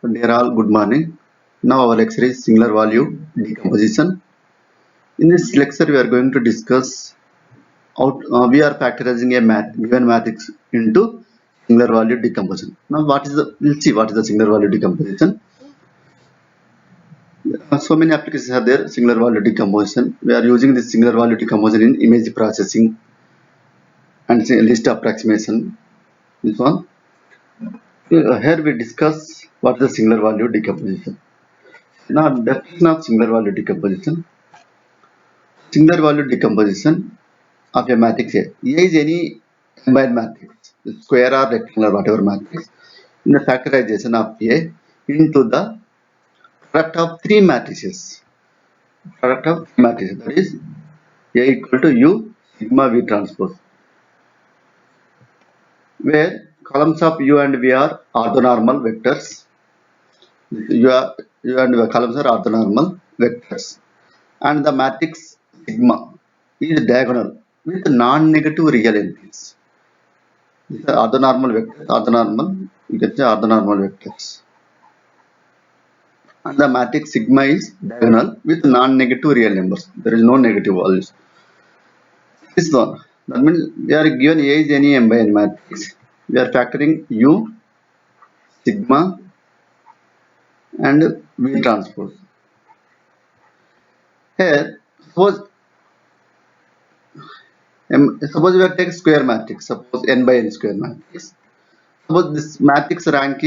Dear all, good morning. Now our lecture is singular value decomposition. In this lecture, we are going to discuss we are factorizing a given matrix into singular value decomposition. Now, we'll see what is the singular value decomposition. So many applications are there. Singular value decomposition. We are using this singular value decomposition in image processing and list approximation. This one. Here we discuss what is the singular value decomposition. Now, definition of singular value decomposition. Singular value decomposition of a matrix A. A is any combined matrix, square or rectangular, whatever matrix, in the factorization of A into the product of three matrices. Product of three matrices, that is A equal to U sigma V transpose, where columns of U and V are orthonormal vectors. U and V columns are orthonormal vectors, and the matrix sigma is diagonal with non-negative real entries. These are orthonormal vectors. Orthonormal, you get the orthonormal vectors. And the matrix sigma is diagonal with non-negative real numbers. There is no negative values. This one. That means we are given A is any m by n matrix. We are factoring U, sigma, and V transpose. Here, suppose we are taking square matrix. Suppose n by n square matrix. Suppose this matrix rank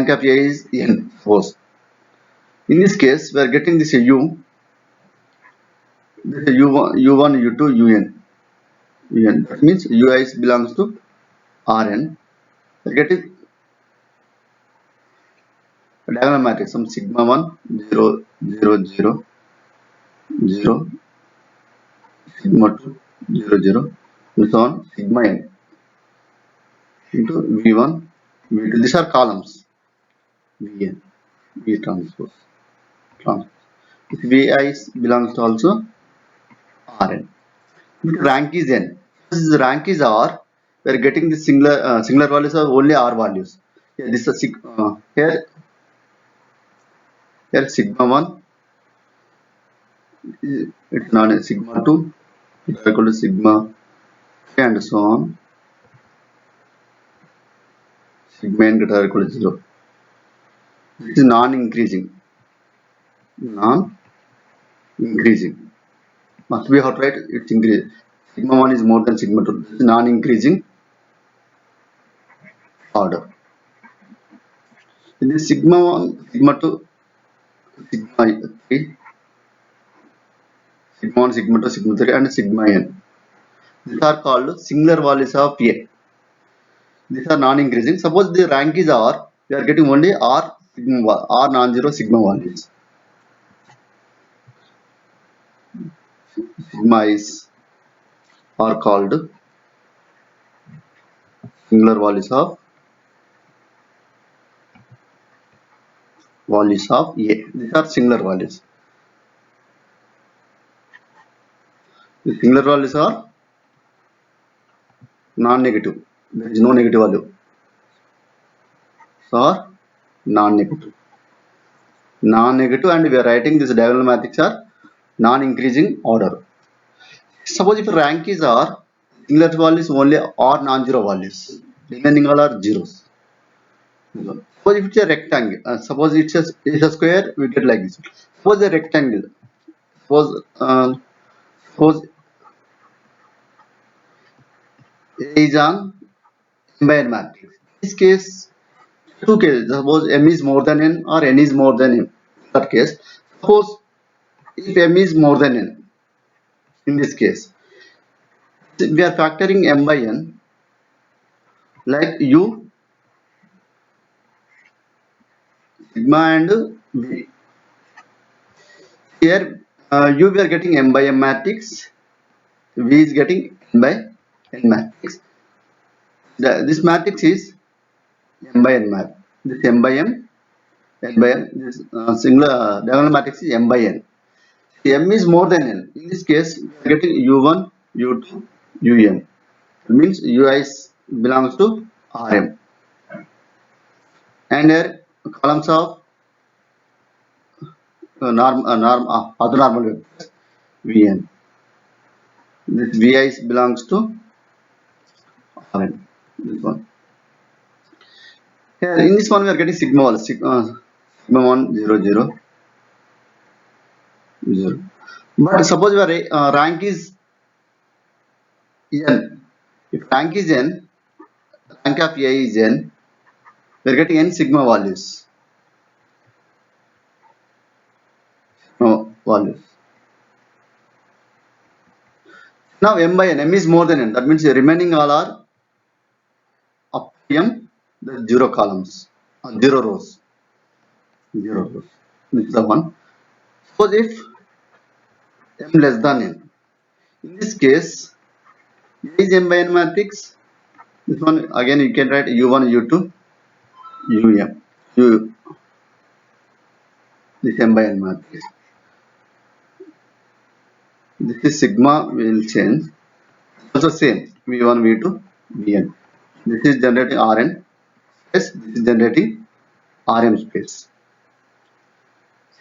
of A is n. Suppose. In this case, we are getting this U, this U1, U2, UN. That means Ui belongs to Rn. We are getting a diagonal matrix, some sigma 1, 0, 0, 0, 0, sigma 2, 0, 0, and so on, sigma n into V1, V2. These are columns. Vn, V transpose. Vi belongs to also Rn. Rank is n. This rank is R. We are getting the singular values are only R values. This is here sigma 1 it's not a sigma 2 it's equal to sigma 3 and so on. Sigma n greater equal to 0. This is non-increasing. Must be hot, right? It's increasing. Sigma 1 is more than sigma 2. This is non-increasing order. In this sigma 1, sigma 2, sigma 3, sigma 1, sigma 2, sigma 3 and sigma n. These are called singular values of A. These are non-increasing. Suppose the rank is R, we are getting only R sigma, R non-zero sigma values. Sigma is are called singular values of A. These are singular values. The singular values are non-negative. There is no negative value. So are non-negative. Non-negative, and we are writing this diagonal matrix are non-increasing order. Suppose if rank is R, singular value is only R non-zero values. Remaining all are zeros. Suppose if it's a rectangle, suppose it's a square, we get like this. Suppose a rectangle. Suppose A is on m by n matrix. In this case, two cases. Suppose m is more than n or n is more than m. In that case, suppose if m is more than n, in this case, we are factoring m by n like U, sigma and V. Here U we are getting m by m matrix, V is getting n by n matrix. This matrix is m by n matrix. This m by m, n by n. This singular diagonal matrix is m by n. M is more than n. In this case, we are getting U1, U2, Un. It means Ui belongs to Rm. And here columns of orthonormal vectors Vn. This Vi belongs to Rn. This one. Here in this one we are getting sigma 1 sigma 1 0 0 0. But suppose your rank is n. If rank is n, rank of A is n, we are getting n sigma values. No values. Now m by n, m is more than n. That means the remaining all are up to m, the 0 columns, 0 rows. 0 rows. This is the one. Suppose if m less than n. In this case, A is m by n matrix. This one again you can write u1, u2, um. U, this m by n matrix. This is sigma will change. Also same v1, v2, vn. This is generating Rn space. This is generating Rm space.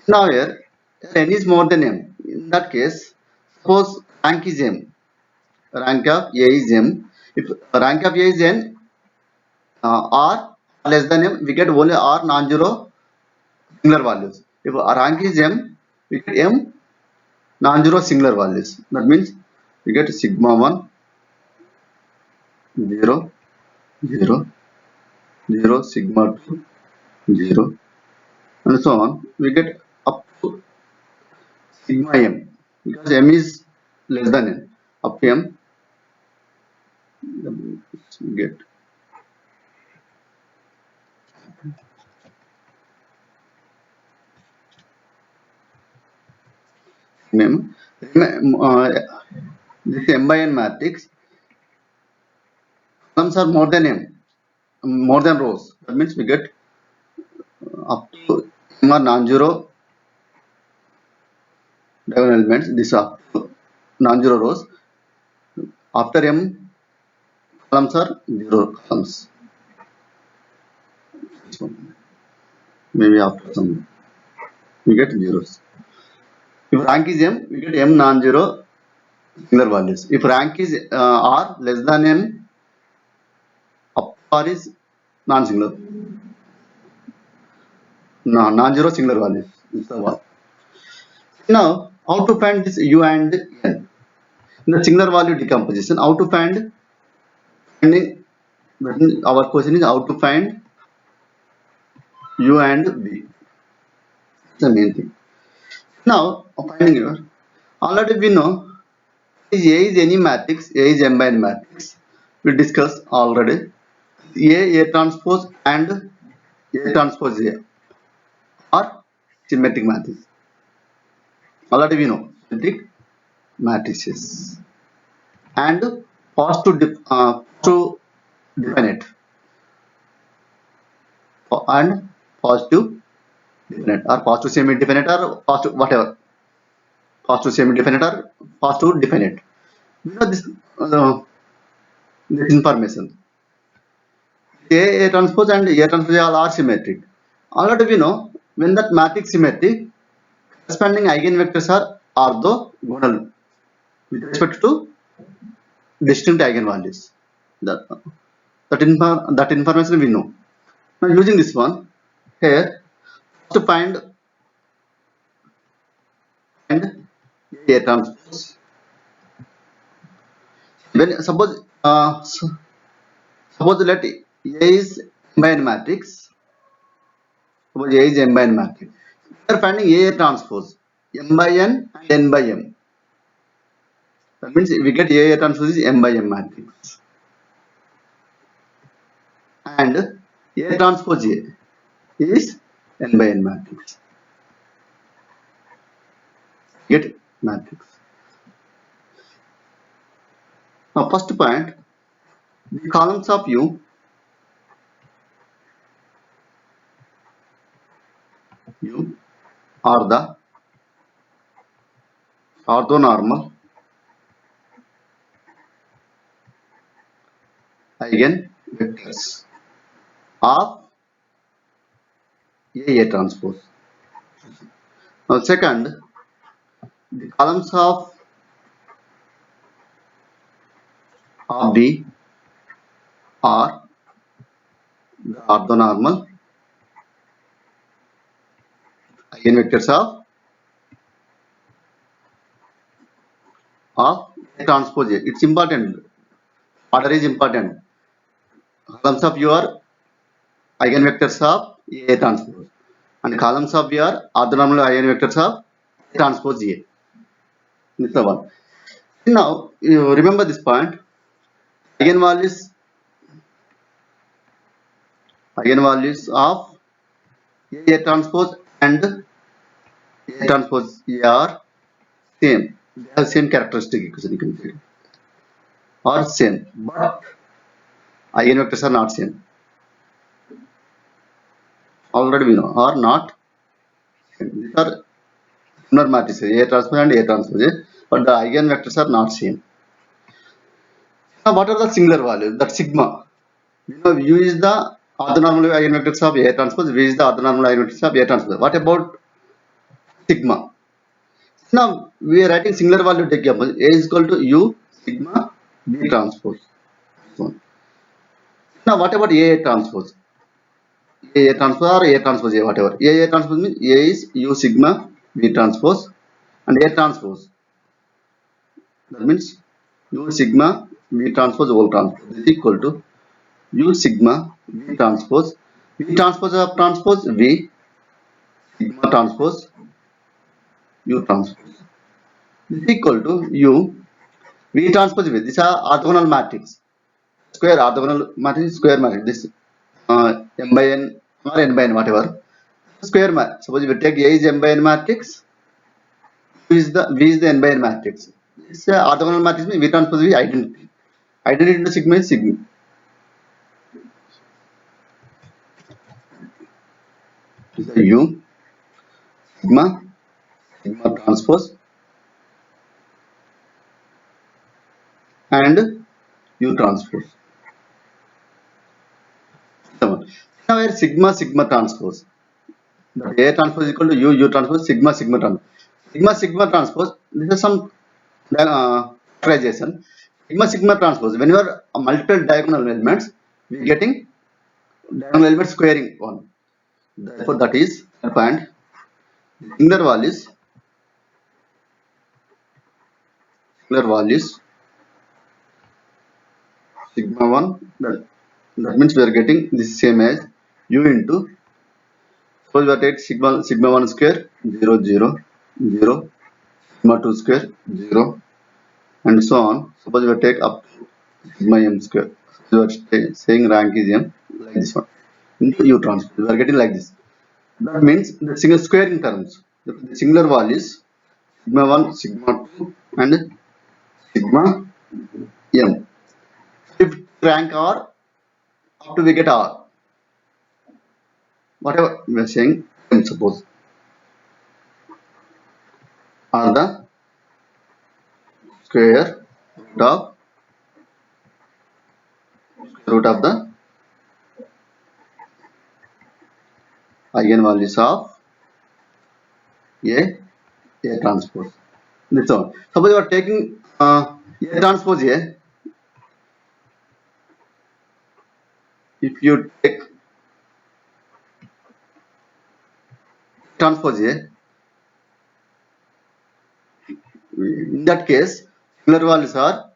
Now here n is more than m. In that case, suppose rank is m. Rank of A is m. If rank of A is n, R less than m, we get only R non-zero singular values. If rank is m, we get m non-zero singular values. That means we get sigma 1 0 0 0 sigma 2 0 and so on. We get up to sigma m because m is less than n. Up to m we get m. This m by n matrix columns are more than m, more than rows. That means we get up to m are non-zero diagonal elements. This are non-zero rows. After m columns are 0 columns. So maybe after some we get zeros. If rank is m, we get m non-zero singular values. If rank is r less than m, up to r is non-singular, non-zero singular values. This is the one. Now, how to find this u and n? In the singular value decomposition, how to find finding? Our question is how to find u and v. That's the main thing. Now, finding your already we know is A is any matrix, A is m by n matrix. We discussed already. A transpose and A transpose A are symmetric matrices. Already we know symmetric matrices and positive definite and positive definite or positive semi-definite or positive whatever, positive semi-definite or positive definite. We know this information. A transpose and A transpose all are symmetric. Already we know when that matrix symmetric, corresponding eigenvectors are orthogonal with respect to distinct eigenvalues. That information we know. Now using this one here to find A transpose. When suppose let A is m by n matrix. Suppose A is m by n matrix. We are finding A transpose m by n and n by m. That means we get A transpose is m by m matrix. And A transpose A is n by n matrix. Get matrix. Now first point, the columns of U are the orthonormal eigenvectors of A transpose. Now second, the columns of D are the orthonormal eigenvectors of A transpose A. It's important. Order is important. Columns of your eigenvectors of A transpose and columns of your orthonormal eigenvectors of A transpose A. This is the one. Now you remember this point. Eigenvalues eigenvalues of A transpose and A transpose A are same. They have same characteristic equation. You can say are same, but eigenvectors are not same. Already we know are not same. These are similar matrices A transpose and A transpose A, but the eigenvectors are not same. Now what are the singular values? That sigma. You know, U is the orthonormal eigenvectors of A transpose, V is the orthonormal eigenvectors of A transpose. What about sigma? Now we are writing singular value decomposition. A is equal to U sigma B transpose. So, now what about A transpose? A transpose or A transpose A, whatever. A transpose means A is U sigma B transpose and A transpose. That means U sigma V transpose whole transpose is equal to U sigma V transpose. V transpose of transpose V sigma transpose U transpose is equal to U V transpose V. These are orthogonal matrix. Square orthogonal matrix, square matrix. This m by n or n by n, whatever. Square matrix. Suppose we take A is m by n matrix, V is the n by n matrix. It's orthogonal matrix means V transpose V identity. Identity into sigma is sigma. Is the U sigma sigma transpose and U transpose. Now where sigma sigma transpose. The A transpose is equal to U transpose sigma sigma transpose. Sigma sigma transpose. This is some factorization. Sigma sigma transpose. Whenever multiple diagonal elements, we are getting diagonal elements squaring one. Therefore, that is the point. Singular values sigma 1. That means we are getting this same as U into. Suppose we are taking sigma 1 square 0 0 0, sigma 2 square 0, and so on. Suppose we take up sigma m square. So we are saying rank is m like this one into U transpose. We are getting like this. That means the single squaring terms. The singular values sigma 1, sigma 2, and sigma m. If rank R, up to we get R. Whatever we are saying, m suppose are the square root of the eigenvalues of A transpose. That's all. Suppose you are taking A transpose A. If you take transpose A, in that case, singular values are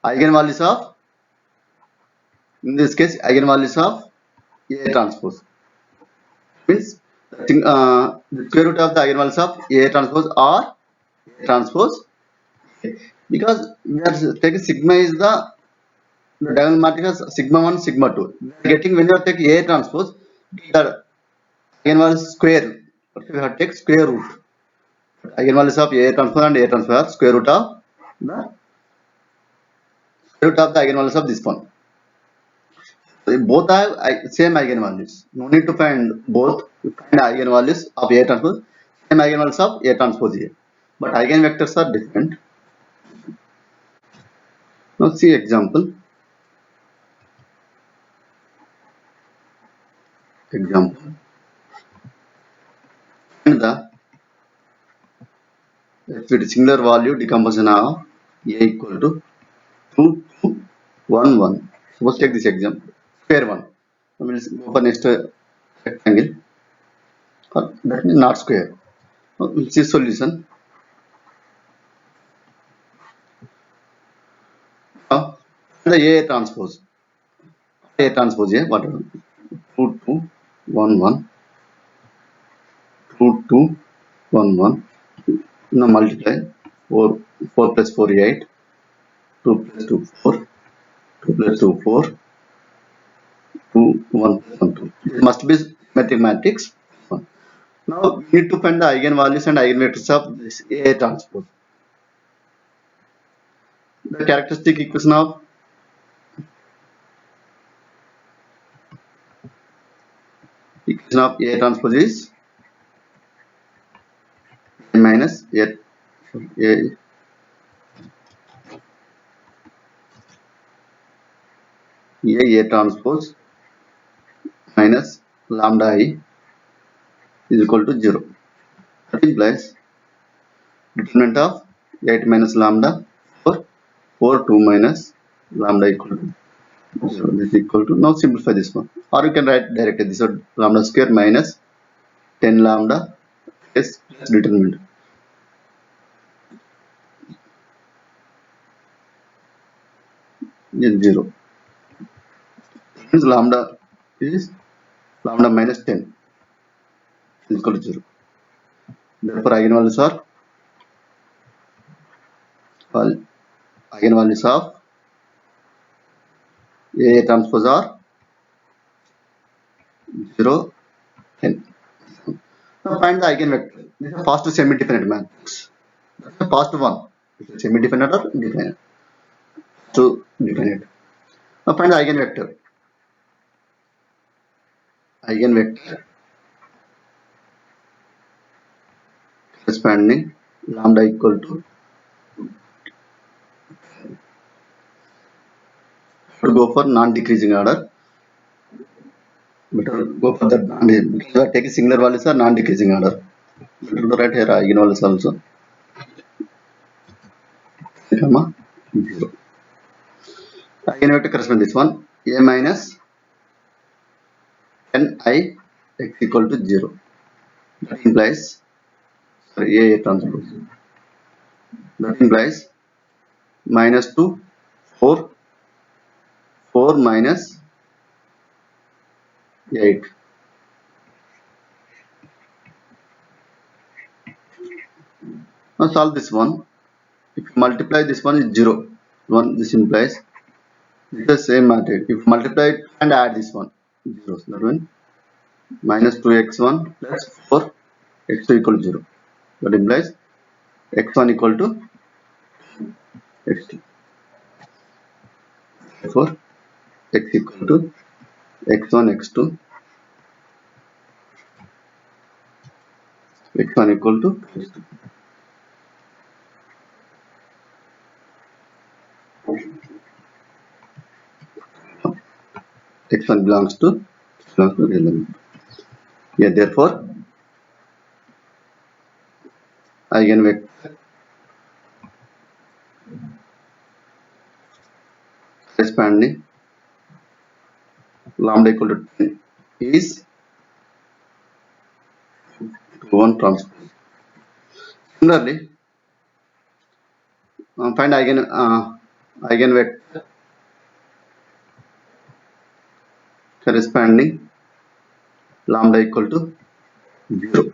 eigenvalues of, in this case, eigenvalues of A transpose. Means the square root of the eigenvalues of A transpose or A transpose. Because we are taking sigma is the diagonal matrix is sigma 1, sigma 2. We are getting when you are taking A transpose, the eigenvalues square. We have to take square root. Eigenvalues of A transpose and A transpose are square root of the eigenvalues of this one. So both have same eigenvalues. No need to find both. You find eigenvalues of A transpose, same eigenvalues of A transpose A. But eigenvectors are different. Now see example. find the SVD singular value decomposition of A equal to 2, 2, 1, 1. Suppose take this example, square one. We will go for next rectangle, that means not square. We'll see solution. Now, the A transpose. A transpose A, what? 2, 2, 1, 1. 2, 2, 1, 1. Now multiply 4, 4 plus 4, 8. 2 plus 2, 4. 2 plus 2, 4. 2, 1 plus 1, 2. This must be mathematics. Now we need to find the eigenvalues and eigenvectors of this A transpose. The characteristic equation of A transpose is A minus A transpose minus lambda I is equal to 0. That implies determinant of 8 minus lambda 4, 4 2 minus lambda equal to 0. This is equal to, now simplify this one. Or you can write directly this is lambda square minus 10 lambda plus determinant. Is 0. Means lambda is lambda minus 10 is equal to 0. Therefore, eigenvalues are eigenvalues of A transpose are 0, 10. Now find the eigenvector. This is a first semi-definite matrix. That's the first one. It is semi-definite or definite. To definite. Now find the eigenvector. Eigenvector corresponding lambda equal to go for non-decreasing order. Better go for that because we are taking singular values are non-decreasing order. Better to write here eigenvalues also. Comma 0. Eigenvector corresponding this one A minus 10I x equal to 0. That implies A transpose. That implies minus 2, 4, 4 minus 8. Now solve this one. If you multiply this one is 0. 1 this implies this is the same matrix. If you multiply it and add this one, zeros. That one minus 2x1 plus 4 x2 equal to 0. That implies x1 equal to x2. Therefore, x equal to x1 x2 x1 equal to x2. X1 belongs to real number. Yeah, therefore, eigenvector corresponding lambda equal to 10 is 1 transpose. Similarly, find eigenvector corresponding lambda equal to 0.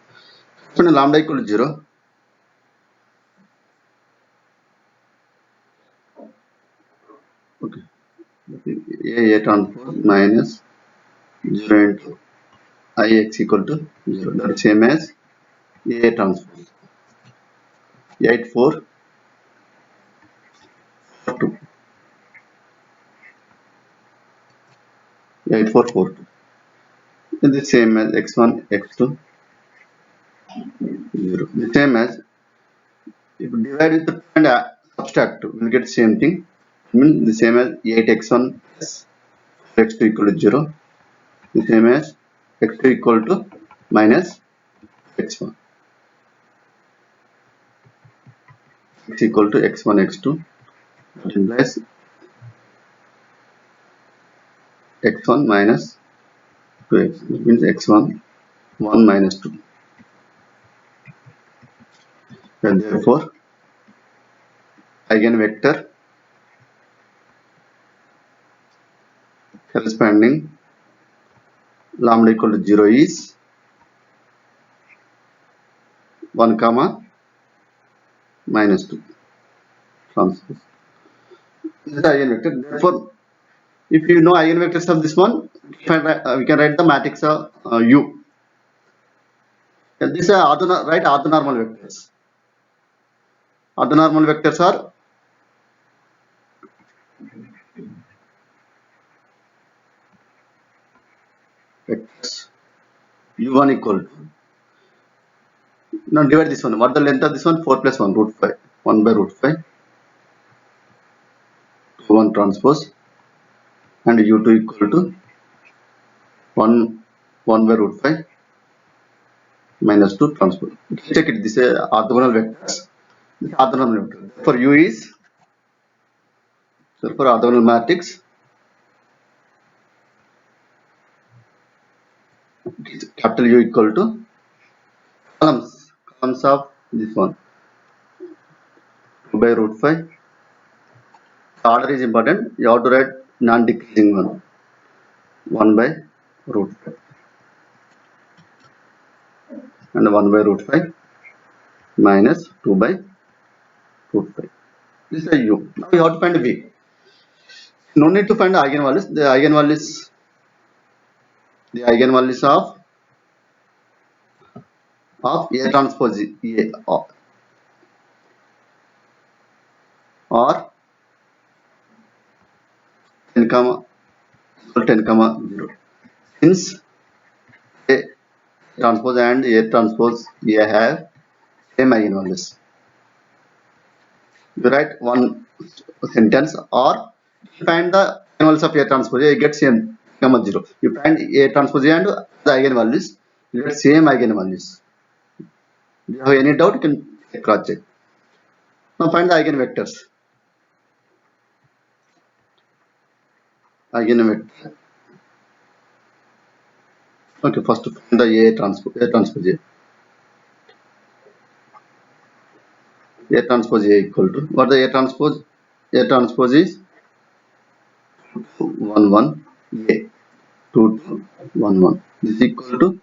When lambda equal to 0, okay, A transpose minus 0 into Ix equal to 0. That is same as A transpose 8 4 2 8 4 4 2. It is same as x1 x2 0. The same as if you divide with the and subtract, we will get same thing. Means the same as 8x1 plus x2 equal to 0. The same as x2 equal to minus x1. x equal to x1 x2, that implies x1 minus 2x, that means x1 1 minus 2, and therefore eigenvector corresponding lambda equal to 0 is 1 comma minus 2 transpose. This is the eigenvector. Therefore, if you know eigenvectors of this one, we can write the matrix of U. And these are orthonormal vectors. Orthonormal vectors are vectors U1 equal to, now divide this one. What the length of this one? 4 plus 1 root 5. 1 by root 5. 1 transpose, and U2 equal to 1 by root 5 minus 2 transpose. Check it. This is orthogonal vectors. This orthogonal vector. For U is, so for orthogonal matrix, capital U equal to columns of this one 2 by root 5. The order is important. You have to write non-decreasing one 1 by root 5 and 1 by root 5 minus 2 by root 5. This is U. Now you have to find V. No need to find eigenvalues. The eigenvalues of A transpose A or 10 comma 10 comma 0. Since A transpose and A transpose A have same eigenvalues, you write one sentence, or you find the eigenvalues of A transpose A, you get same comma 0. You find A transpose A and the eigenvalues, you get same eigenvalues. If you have any doubt, you can cross check. Now find the eigenvectors. Eigenvector. Okay, first find the A transpose A. A transpose A equal to, what the A transpose? A transpose is 1 1 A 2 2 1 1. This is equal to,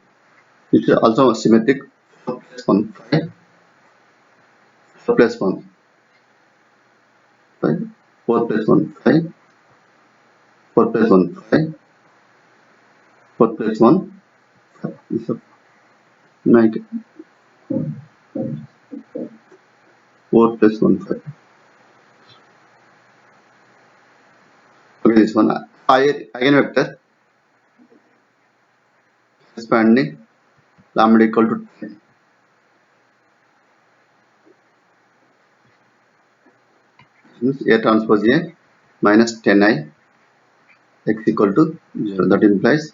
this is also symmetric, 4 plus 1 5, 4 plus 1 5, 4 plus 1 5, 4 plus 1 5, 4 plus 1 5. This is like 4 plus 1 5. Okay, this one eigenvector expanding lambda equal to 10. A transpose A minus 10i x equal to 0. That implies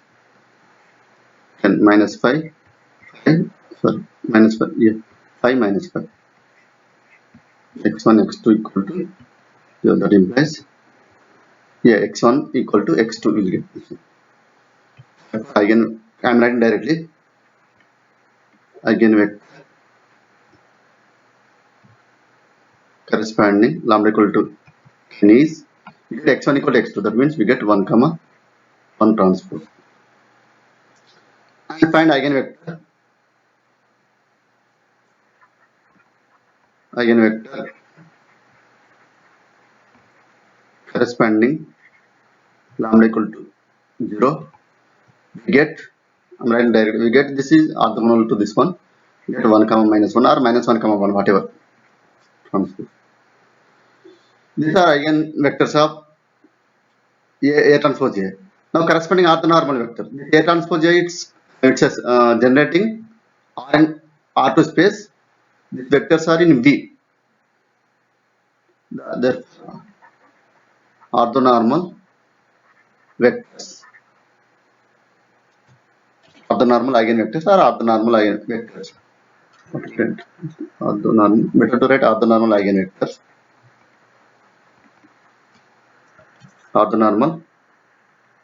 10 minus 5, 5 sorry, minus 5, yeah, 5 minus 5. x1 x2 equal to 0. That implies, yeah, x1 equal to x2 will get this. Again, I am writing directly. Eigenvector corresponding lambda equal to 10 is, we get x1 equal to x2. That means we get 1 comma 1 transpose. And find eigenvector corresponding lambda equal to 0. We get, I'm writing directly, we get this is orthogonal to this one. We get 1 comma minus 1 or minus 1 comma 1, whatever transpose. These are eigenvectors of A transpose A. Now corresponding orthonormal vector. A transpose A, it's generating R and R2 space. These vectors are in V. The orthonormal vectors. Orthonormal eigenvectors or orthonormal eigenvectors. Orthonormal. Better to write orthonormal eigenvectors. Orthonormal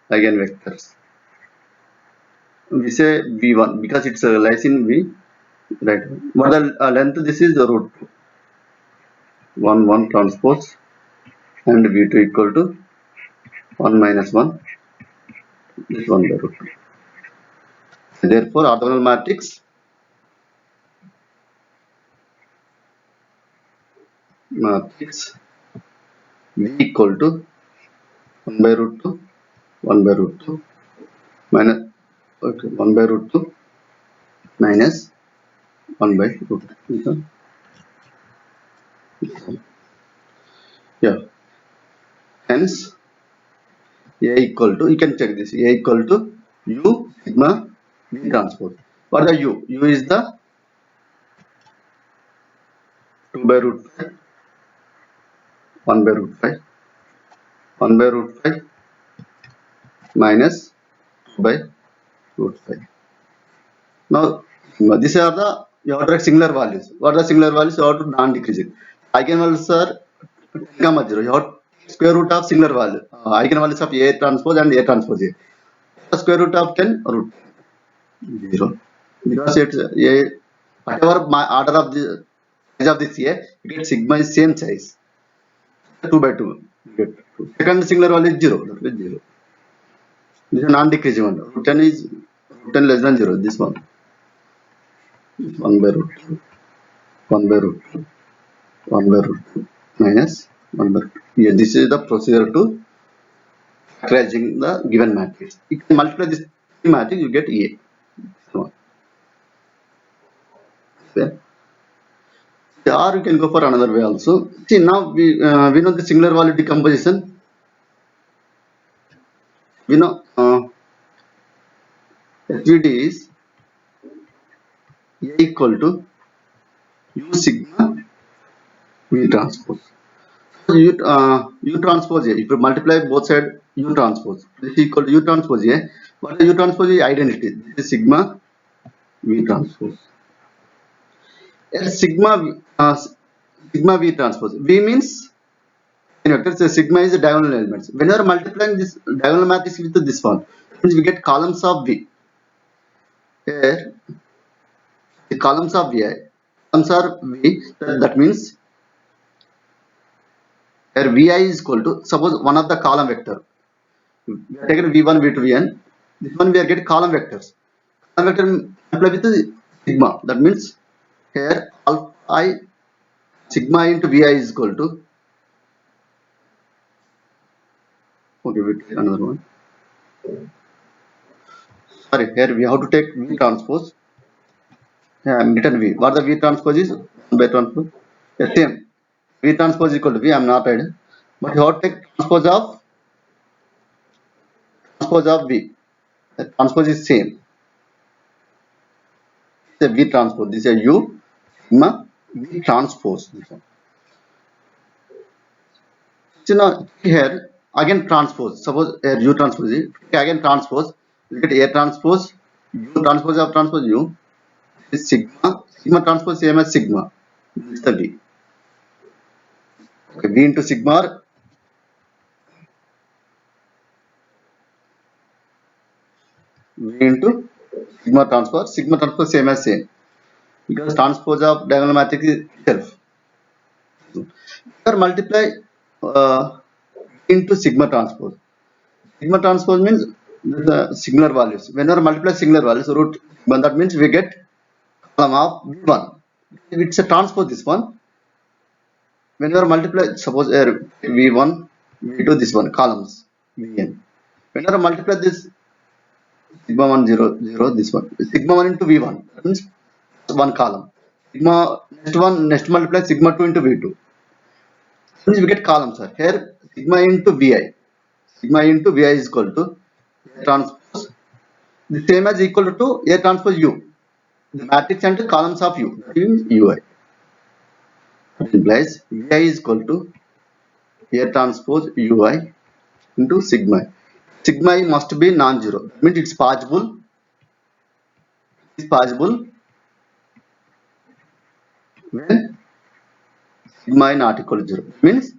eigenvectors. We say V1 because it's lies in V. Right. What the length? This is the root 1 1 transpose and V2 equal to 1 minus 1. This one by root 2. Therefore, orthogonal matrix V equal to 1 by root 2, 1 by root 2 minus 1 by root 2 minus 1 by root 2. Yeah. Hence, A equal to, you can check this, A equal to U sigma V transpose. What the U? U is the 2 by root 5, 1 by root 5, 1 by root 5 minus 2 by root 5. Now, these are the, you have to write singular values. What are the singular values? You have to non-decreasing. Eigenvalues are 10, 0. You have square root of singular value. Eigenvalues of A transpose and A transpose A. The square root of 10 root 0. Because it's A, whatever my order of the size of this A, you get sigma is same size. 2 by 2. You get 2. Second singular value is 0. That is 0. This is non-decreasing one. Root 10 is root 10 less than 0. This one. 1 by root 2. 1 by root 2. 1 by root 2 minus 1 by root 2. Yeah, this is the procedure to factorizing the given matrix. You can multiply this matrix, you get A. So, okay. Or you can go for another way also. See, now we know the singular value decomposition. We know SVD is A equal to U sigma V transpose. So U transpose A. If you multiply both sides U transpose, this is equal to U transpose A. What is U transpose is identity. This is sigma V transpose. Sigma V transpose. V means vector. So sigma is the diagonal elements. When you are multiplying this diagonal matrix with this one, means we get columns of V. Here the columns of Vi. Columns are V. That means here Vi is equal to, suppose one of the column vector. We are taking V1, V2, Vn. This one we are getting column vectors. Column vector multiply with the sigma. That means here alpha I sigma into Vi is equal to, okay, we take another one. Sorry, here we have to take V transpose. Written V. What the V transpose is? 1 by transpose. Yeah, same. V transpose equal to V. I am not writing. But you have to take transpose of V. The transpose is same. This is a V transpose. This is a U sigma V transpose. This one. So now here again transpose. Suppose here U transpose is again transpose. You get A transpose, U transpose of transpose U is sigma. Sigma transpose same as sigma. This is the V. Okay, V into sigma or V into sigma transpose. Sigma transpose same as same. Because transpose of diagonal matrix is itself. Here multiply into sigma transpose. Sigma transpose means the singular values. Whenever multiply singular values, root 1, that means we get column of V1. It's a transpose this one. Whenever multiply, suppose V1, V2, this one, columns, Vn. Whenever multiply this sigma 1, 0, 0, this one. Sigma 1 into V1, that means one column. Sigma, next multiply sigma 2 into V2. Means we get columns, sir. Here, sigma into Vi. Sigma into Vi is equal to A transpose. The same as equal to A transpose U. The matrix and the columns of U. That is Ui. That implies Vi is equal to A transpose Ui into sigma. Sigma must be non-zero. That means it's possible. It's possible when sigma I not equal to 0. Means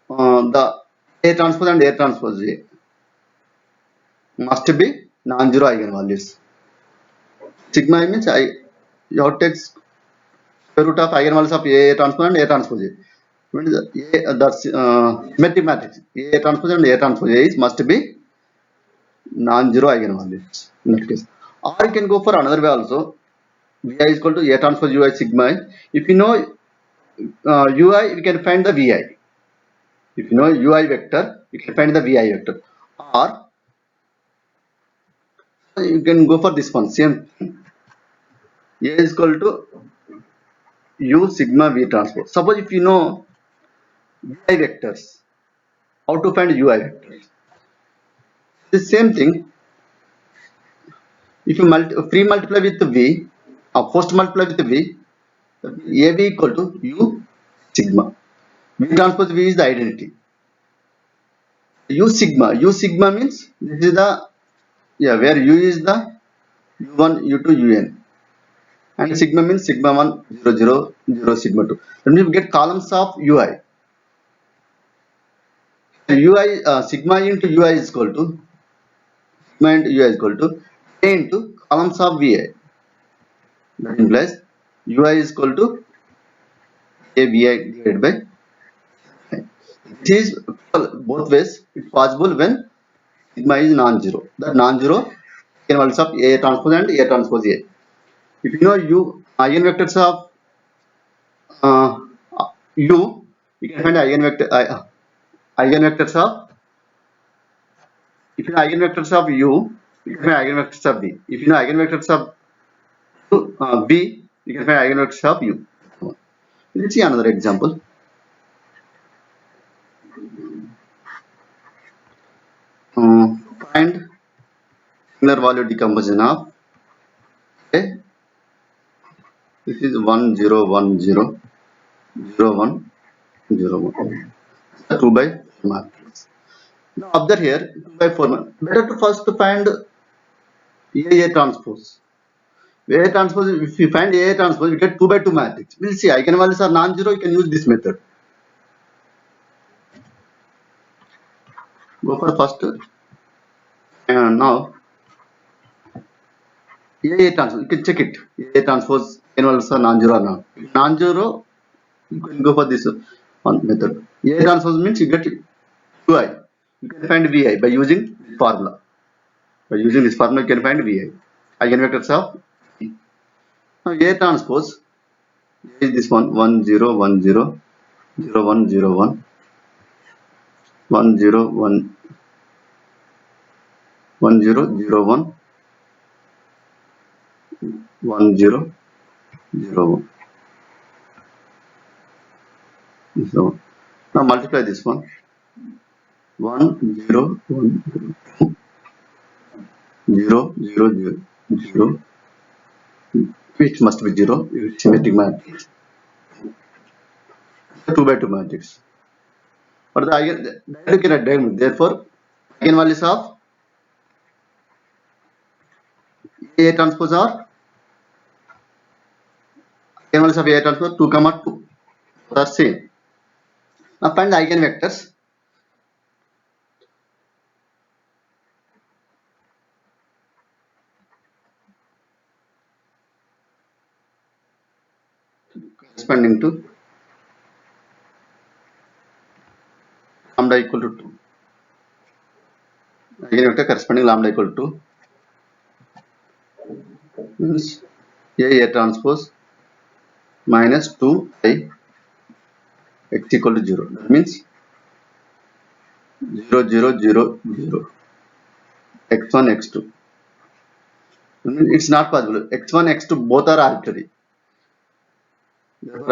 the A transpose and A transpose A must be non-zero eigenvalues. Sigma I means you have to take square root of eigenvalues of A transpose and A transpose A. Means the symmetric matrix A transpose and A transpose A is must be non-zero eigenvalues in that case. Or you can go for another way also. Vi is equal to A transpose Ui sigma I. If you know Ui, we can find the Vi. If you know Ui vector, you can find the Vi vector. Or you can go for this one. Same. A is equal to U sigma V transpose. Suppose if you know Vi vectors, how to find Ui vectors? The same thing. If you free multiply with V, or post multiply with V, AB equal to U sigma. V transpose V is the identity. U sigma means this is the where U is the U1, U2, Un, and sigma means sigma 1, 0, 0, 0, sigma 2. Then we get columns of Ui. Ui sigma into Ui is equal to sigma into Ui is equal to A into columns of Vi. That implies Ui is equal to A Vi divided by I. It is both ways. It's possible when sigma is non-zero. That non-zero eigenvalues of A transpose and A transpose A. If you know U eigenvectors of uh, U, you can find eigenvectors of. If you know eigenvectors of U, you can find eigenvectors of V. If you know eigenvectors of V, you can find eigenvectors of U. Let's see another example. Find similar value decomposition of A. This is 1 0 1 0 0 1 0 1. 2 by 4 matrix. Now observe here 2 by 4. Better to first find A transpose. A transpose, if you find A transpose, we get 2 by 2 matrix. We'll see eigenvalues are non-zero, you can use this method. Go for first. And now A transpose, you can check it. A transpose eigenvalues are non-zero or not. If non-zero, you can go for this one method. A transpose means you get Ui. You can find Vi by using this formula. By using this formula, you can find Vi. Eigenvectors of E. Now A transpose is this one 1 0 1 0 0 1 0 1 1 0 1 1 0 0 1 1 0 0 1. So now multiply this one 1 0 1 0 0 0 0, which must be 0, symmetric matrix. 2 by 2 matrix. But the eigen, therefore, eigenvalues of A transpose are eigenvalues of A transpose 2, 2 are same. Now find the eigenvectors. Corresponding to lambda equal to 2. Eigenvector corresponding lambda equal to 2 means A transpose minus 2 I x equal to 0. That means 0 0 0 0 x1 x2. It's not possible. x1 x2 both are arbitrary. Therefore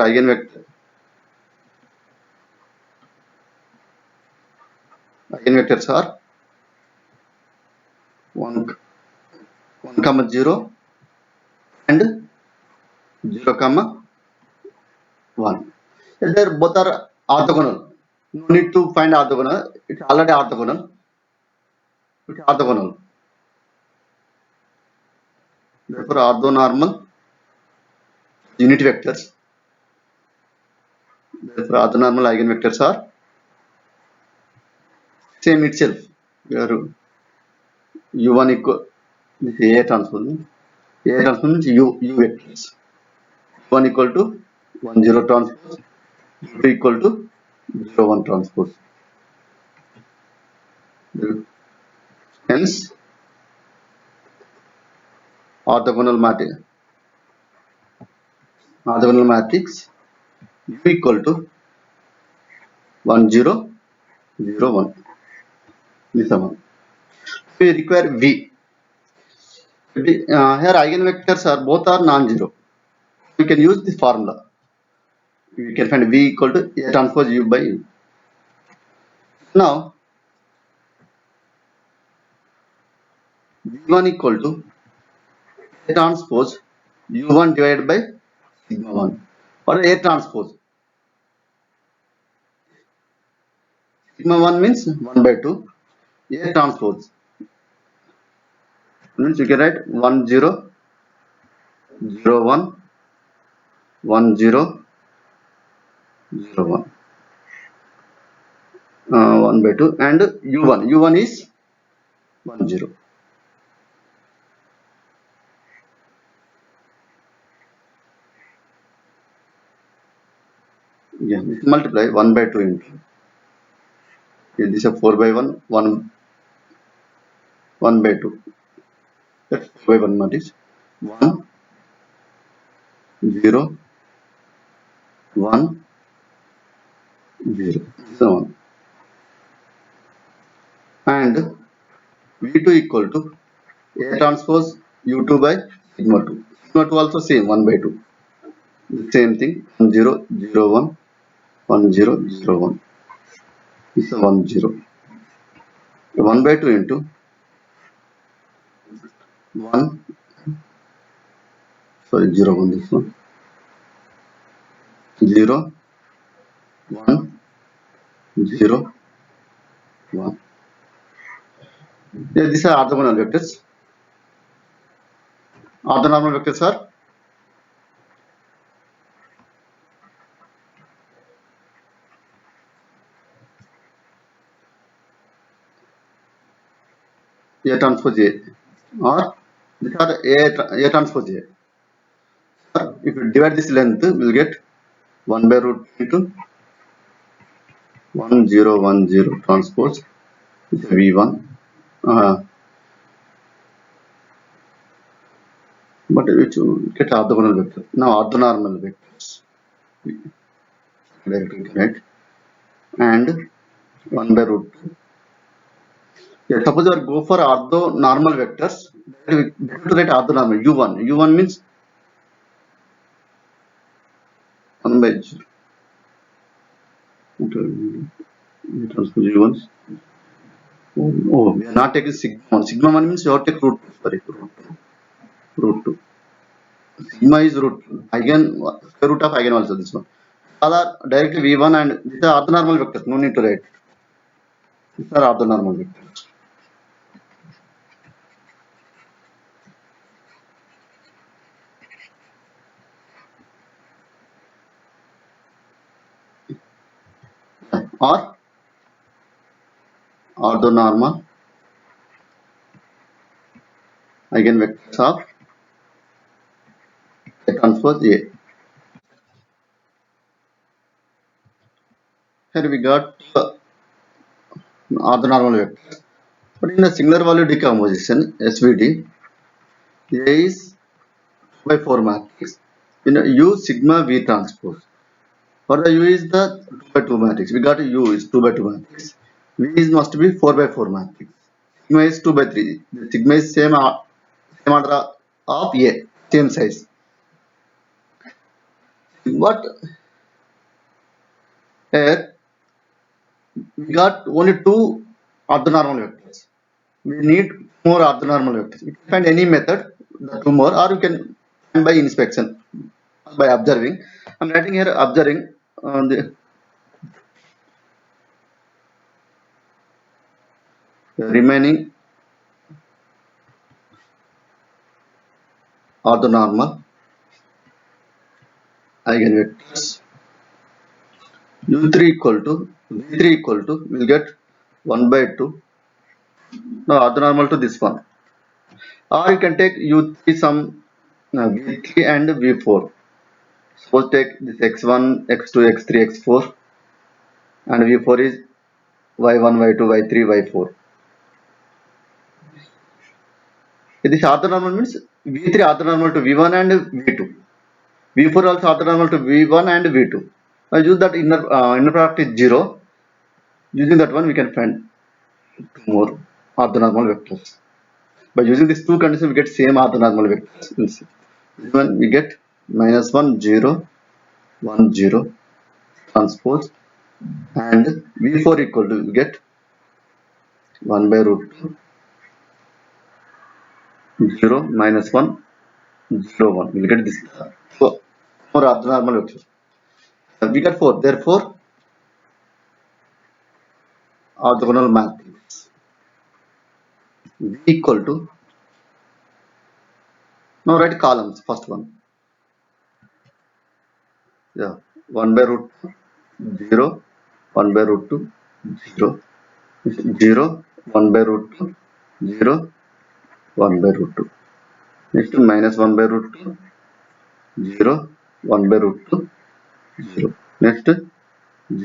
eigenvectors are 1 comma 0 and 0 comma 1. They both are orthogonal. No need to find orthogonal. It's already orthogonal. It's orthogonal. Therefore orthonormal unit vectors Therefore, orthonormal eigenvectors are same itself. Where u1 equal this A transpose. A transpose means u vectors. U1 equal to 1 0 transpose. U2 equal to 0 1 transpose. Hence, orthogonal matrix. Orthogonal matrix U equal to 1 0 0 1. This one. We require V. Here eigenvectors are both are non-zero. We can use this formula. We can find V equal to A transpose U by U. Now V1 equal to A transpose U1 divided by sigma 1. Or A transpose. Sigma 1 means 1 by 2. A transpose means you can write 1 0 0 1 1 0 0 1. 1 by 2 and U1 is 1 0. Yeah, this multiply 1 by 2 into this is 4 by 1 1 by 2. That's 4 by 1 matrix 1 0 1 0 so on. And V2 equal to A transpose U2 by sigma 2. Sigma 2 also same 1 by 2. The same thing 1 0 0 1 1 0 0 1. This is 1 0. 1 by 2 into 1 sorry 0 1 this one 0 1 0 1. Yeah, these are orthogonal vectors. Orthonormal vectors are A transpose A or these are A transpose A. Or if you divide this length, we'll get 1 by root into 1 0 1 0 transpose is V1. But which get orthogonal vector. Now orthonormal vectors. Directly right and 1 by root 2. Yeah, suppose you go for orthonormal vectors, we have to write orthonormal U1. U1 means 1 by 0. Transpose U1. Oh, we are not taking sigma 1. Sigma 1 means you have to take root 2. Sorry, root 2. Sigma is root square root of eigenvalues also this one. Other directly V1 and these are orthonormal vectors. No need to write. These are orthonormal vectors. Or orthonormal eigenvectors of A transpose A. Here we got orthonormal vectors. But in the singular value decomposition SVD, A is 2 by 4 matrix. In U sigma V transpose. For the U is the 2 by 2 matrix. We got U is 2 by 2 matrix. V is must be 4 by 4 matrix. Sigma is 2 by 3. The sigma is same order of A, same size. But here we got only two orthonormal vectors. We need more orthonormal vectors. You can find any method, the two more, or you can find by inspection, by observing. I'm writing here observing the remaining orthonormal eigenvectors u3 equal to v3 equal to we'll get 1 by 2. Now orthonormal to this one, or you can take u3 some v3 and v4. Suppose take this x1, x2, x3, x4, and v4 is y1, y2, y3, y4. This orthonormal means v3 orthonormal to v1 and v2. v4 also orthonormal to v1 and v2. I use that inner product is 0. Using that one we can find two more orthonormal vectors. By using these two conditions we get same orthonormal vectors. This one we get -1, 0, 1, 0 transpose, and v4 equal to we get 1 by root 0, -1, 0, 1. We will get this 4 orthonormal vectors. We get 4. Therefore, orthogonal matrix V equal to, now write columns. First one, yeah, 1 by root 0, 1 by root 2, 0, 0, 1 by root 2, 0, 1 by root 2. Next, -1 by root 2, 0, 1 by root 2, 0. Next,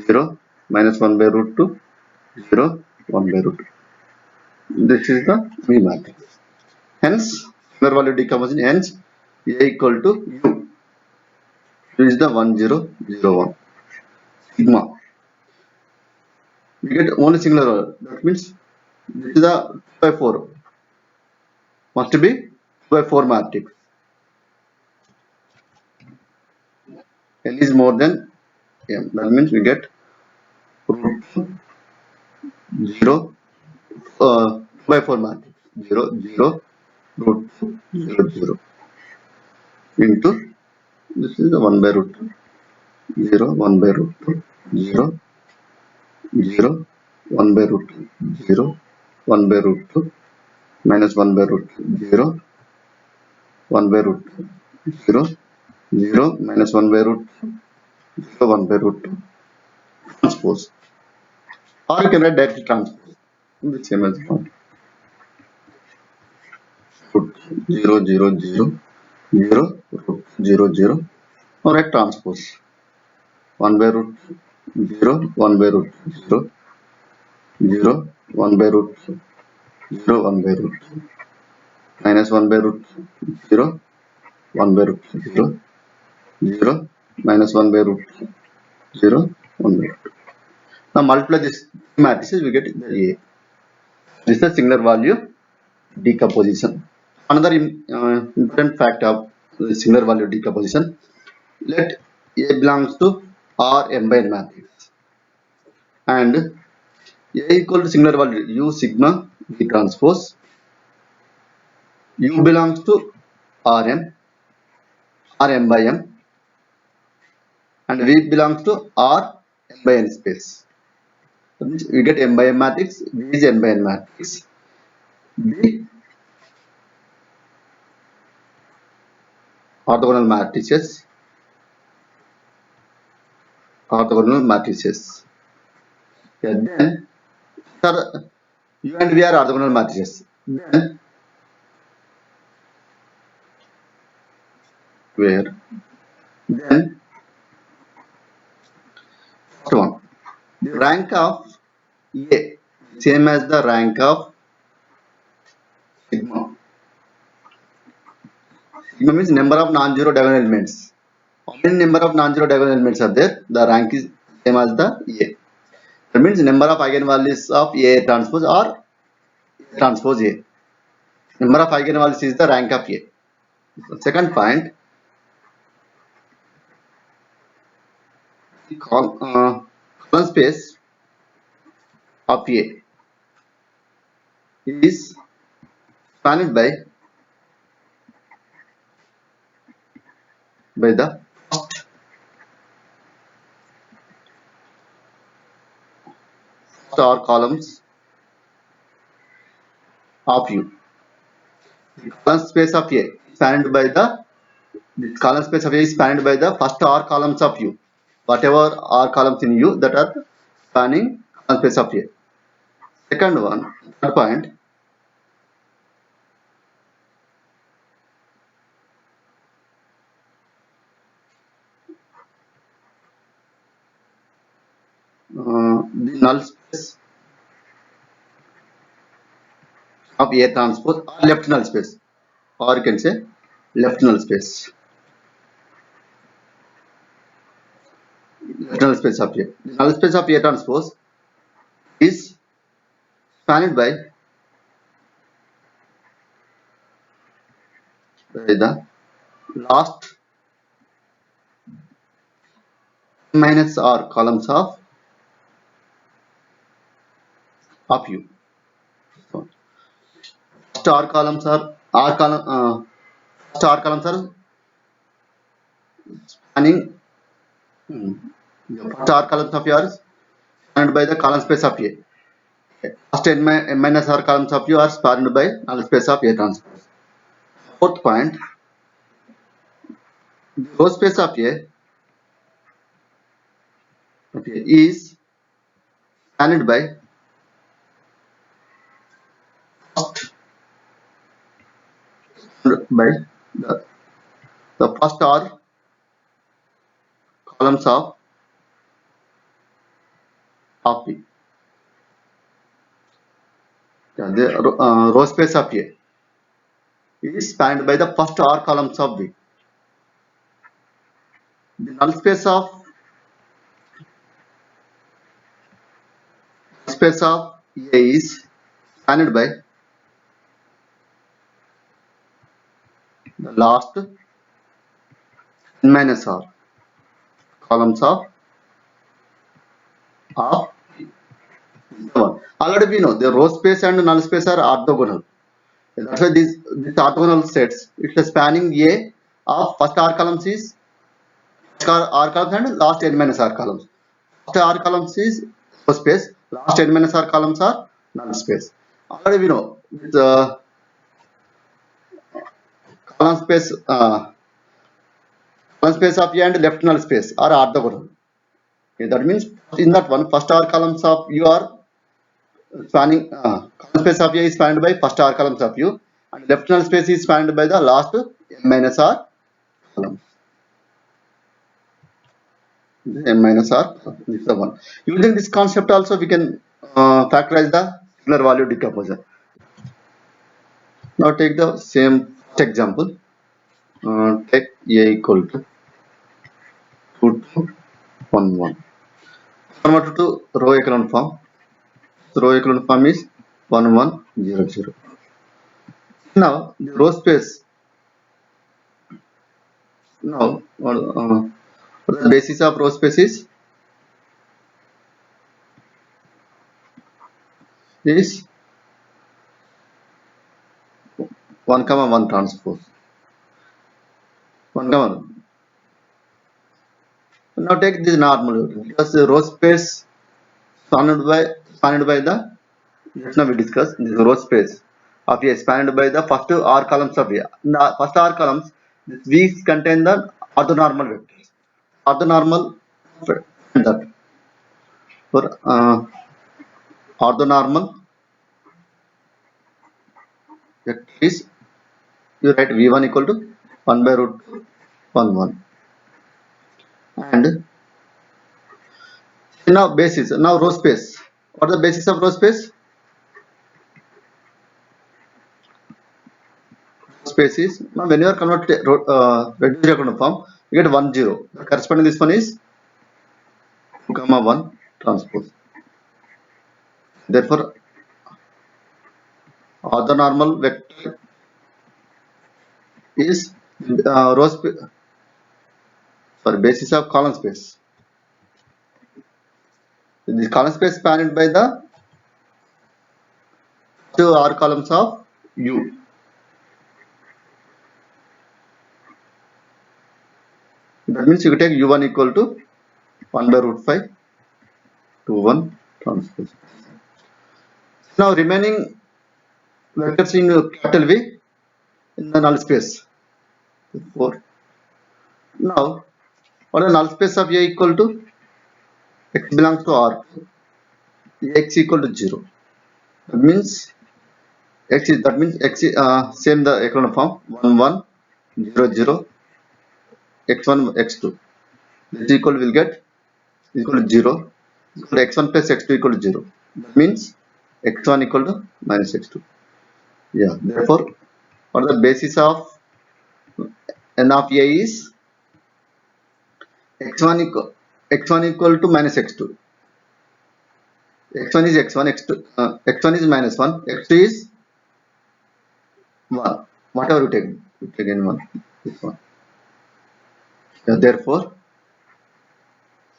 0, -1 by root 2, 0, 1 by root 2. This is the V matrix. Hence, square value decomposition. Hence, A equal to U. U is the 1, 0, 0, 1. Sigma. We get only singular value. That means this is the 2 by 4. Must be 2 by 4 matrix. L is more than M. That means we get root 0, 2 by 4 matrix. 0, 0, root 0, 0 into this is the 1 by root 0, 1 by root 0, 0, 1 by root 0, 1 by root 2, -1 by root 0, 1 by root 0, 0, -1 by root 0, 1 by root 2 transpose. Or you can write directly transpose. The same as one. Root 0, 0, 0, 0, root 0, 0. Or write transpose. 1 by root 0, 1 by root 0, 0, 1 by root 0, 1 by root -1 by root 0, 1 by root 0, 0, -1 by root 0, 1 by root 2. Now multiply this matrices, we get the A. This is the singular value decomposition. Another important fact of singular value decomposition: let A belongs to Rm by n matrix, and A equal to singular value U sigma V transpose. U belongs to Rm, Rm by m, and V belongs to R n by n space. That means we get m by m matrix, V is n by n matrix. B orthogonal matrices, orthogonal matrices. Yeah, then sir, U and V are orthogonal matrices. Then where? Then first one, the rank of A same as the rank of sigma. Sigma means number of non-zero diagonal elements. How many number of non-zero diagonal elements are there? The rank is same as the A. That means number of eigenvalues of A transpose or A transpose A. Number of eigenvalues is the rank of A. Second point, the column space of A is spanned by the first R columns of U. The column space of A spanned by the column space of A is spanned by the first R columns of U. whatever are columns in U that are spanning column space of A. Second one, third point, the null space of A transpose or left null space, or you can say left null space. Left null space of A. The null space of A transpose is spanned by the last minus R columns of U. So, first R columns are first R columns are spanning the first R columns of U are spanned by the column space of A. First n minus R columns of U are spanned by null space of A transpose. Fourth point, the row space of A is spanned by first by the, the first R columns of B. The row space of A is spanned by the first R columns of B. The null space of A is spanned by the last n minus R columns of one. Already we know the row space and null space are orthogonal. That's why these orthogonal sets, it's a spanning A of first R columns is R columns and last n minus R columns. First R columns is row space, last n minus R columns are null space. Already we know the column space of A and left null space are orthogonal. Okay, that means in that one, first R columns of U are spanning column space of A is spanned by first R columns of U, and left null space is spanned by the last n minus R columns. N minus R, this is the one. Using this concept also we can factorize the singular value decomposition. Now take the same example. Take A equal to 2 to 1 1. Convert to row echelon form. The row echelon form is 1 1 0 0. Now the row space. Now the basis of row space is 1 comma 1 transpose. 1 comma 1. Now take this normal because the row space spanned by the, just now we discussed this row space of A spanned by the first R columns of A. The first R columns, this V's contain the orthonormal vectors. Orthonormal that for orthonormal vector is, you write V1 equal to 1 by root 1 1. And now basis, now row space. What is the basis of row space? Space is, now when you are converted reduced echelon form, you get 1 0. The corresponding this one is 2 comma 1 transpose. Therefore, orthonormal vector is row space, sorry, basis of column space. The column space spanned by the two R columns of U. That means you take U1 equal to 1 by root 5 to 1 transpose. Now remaining vectors in capital V in the null space. 4. Now Or the null space of A equal to x belongs to R, x equal to 0. That means x is same the echelon form 1 1 0 0 x1 x2. This equal will get equal to 0. Equal to x1 plus x2 equal to 0. That means x1 equal to minus x2. Yeah. Therefore, what the basis of n of A is x1 equal to minus x2. x1 is x1, x2 x1 is minus 1, x2 is 1. Whatever you take any one. This one. Yeah, therefore,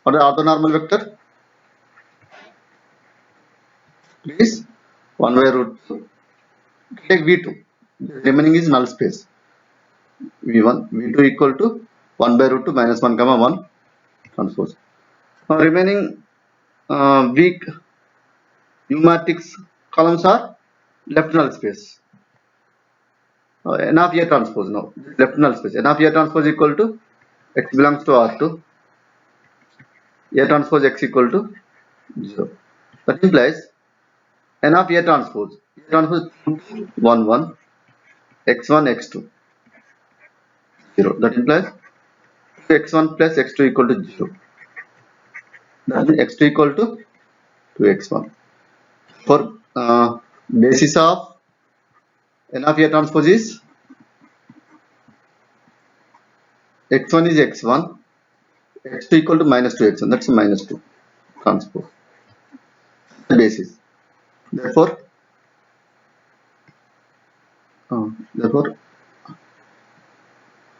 what the orthonormal vector? Please 1 by root 2. Take v2. The remaining is null space. v1, v2 equal to 1 by root 2 minus 1 comma 1 transpose. Now remaining weak U matrix columns are left null space. N of A transpose now. Left null space. N of A transpose equal to x belongs to R2. A transpose x equal to 0. That implies N of A transpose. A transpose 1 1 x1 x2 0. That implies x1 plus x2 equal to 0. That means x2 equal to 2x1. For basis of N of A transpose is x1 is x1, x2 equal to minus 2x1. That's a minus 2 transpose. The basis. Therefore, therefore,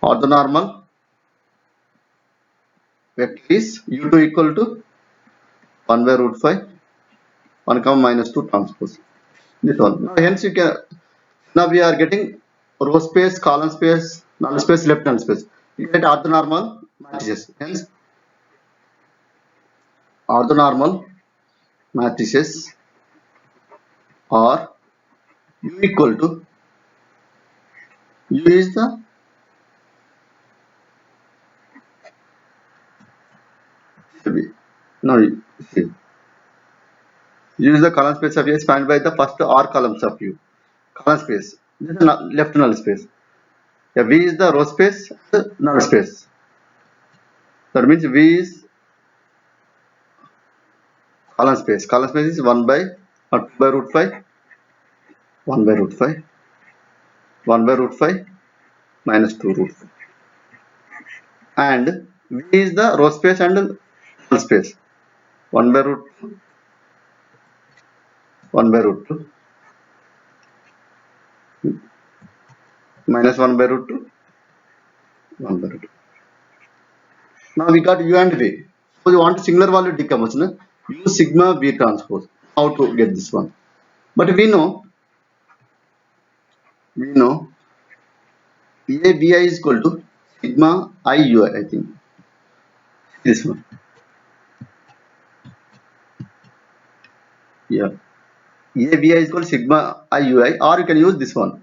orthonormal vector is u2 equal to 1 by root 5, 1 comma minus 2 transpose. This one. Now, hence you can. Now we are getting row space, column space, null space, left null space. We get orthonormal matrices. Hence, orthonormal matrices are u equal to u is the no see, u is the column space of A spanned by the first R columns of U. Column space. This is left null space. Yeah, V is the row space, the null space. That means V is column space. Column space is 1 by 2 by root 5, 1 by root 5, 1 by root 5 minus 2 root 5. And V is the row space and null space. 1 by root 2, 1 by root 2 minus 1 by root 2, 1 by root 2. Now we got U and V. So you want singular value decomposition, use sigma V transpose. How to get this one? But we know AVI is equal to sigma IUI, I think. This one. Yeah. AVI is equal to sigma IUI, or you can use this one.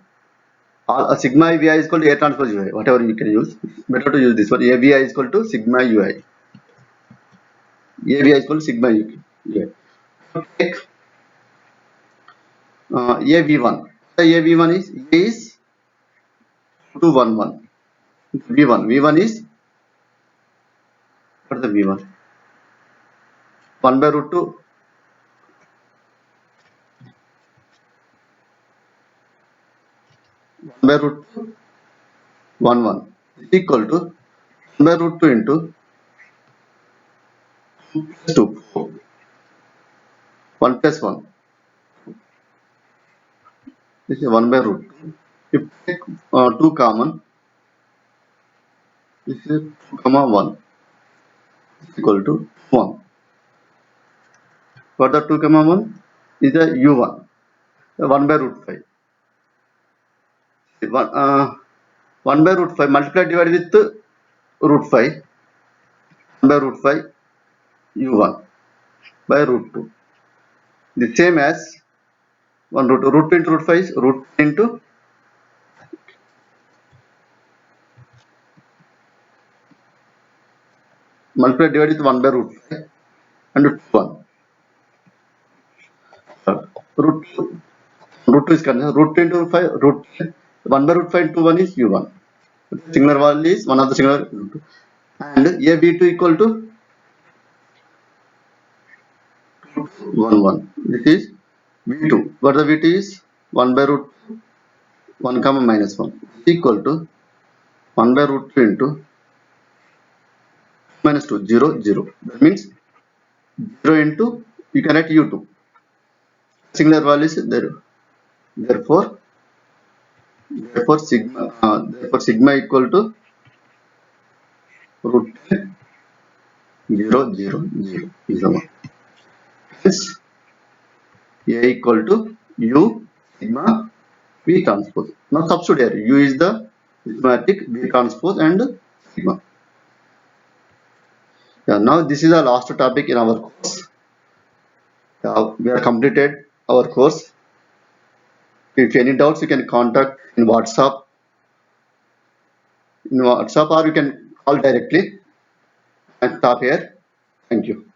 Sigma AVI is equal to A transpose UI, whatever you can use. Better to use this one. AVI is equal to sigma UI. AVI is equal to sigma UI. Take AV1. The AV1 is 211. V1 is what is the V1? 1 by root 2. 1 by root 2 1 1 is equal to 1 by root 2 into 2 plus 2 4. 1 plus 1. This is 1 by root 2. If you take 2 common, this is 2 comma 1 is equal to 1. For the 2 comma 1 is the u1, 1 by root 5. 1 by root 5 multiplied divided with root 5, 1 by root 5 u1 by root 2. The same as 1 root 2 into root 5 is root into multiply divide with 1 by root 5 and 1. Root 2, root 2 is considered root 2 into 5, root 1 by root 5 into 1 is u1. Singular value is one of the singular root 2. And a b2 equal to 1 1. This is v2. What the v2 is 1 by root 1 comma minus 1 equal to 1 by root 2 into minus 2 0 0. That means 0 into you can write u2. Singular value is there. Therefore sigma equal to root 0 0 0 is the one. Hence a equal to u sigma v transpose. Now substitute here. U is the systematic, v transpose and sigma. Yeah, now this is the last topic in our course. We have completed our course. If any doubts, you can contact in WhatsApp or you can call directly and stop here. Thank you.